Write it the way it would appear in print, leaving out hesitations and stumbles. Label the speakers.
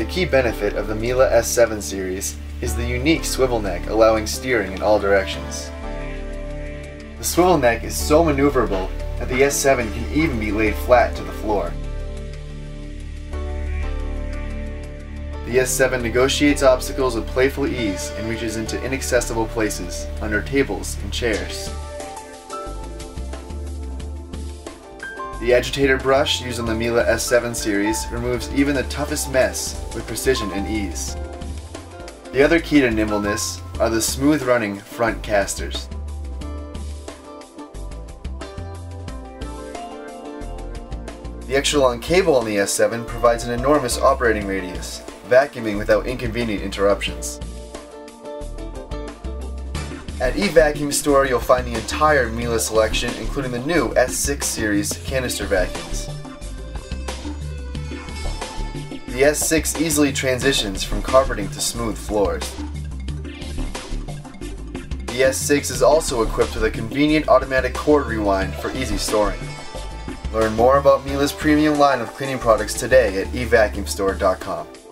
Speaker 1: The key benefit of the Miele S7 series is the unique swivel neck allowing steering in all directions. The swivel neck is so maneuverable that the S7 can even be laid flat to the floor. The S7 negotiates obstacles with playful ease and reaches into inaccessible places, under tables and chairs. The agitator brush used on the Miele S7 series removes even the toughest mess with precision and ease. The other key to nimbleness are the smooth-running front casters. The extra-long cable on the S7 provides an enormous operating radius, vacuuming without inconvenient interruptions. At eVacuumStore, you'll find the entire Miele selection, including the new S6 series canister vacuums. The S6 easily transitions from carpeting to smooth floors. The S6 is also equipped with a convenient automatic cord rewind for easy storing. Learn more about Miele's premium line of cleaning products today at eVacuumStore.com.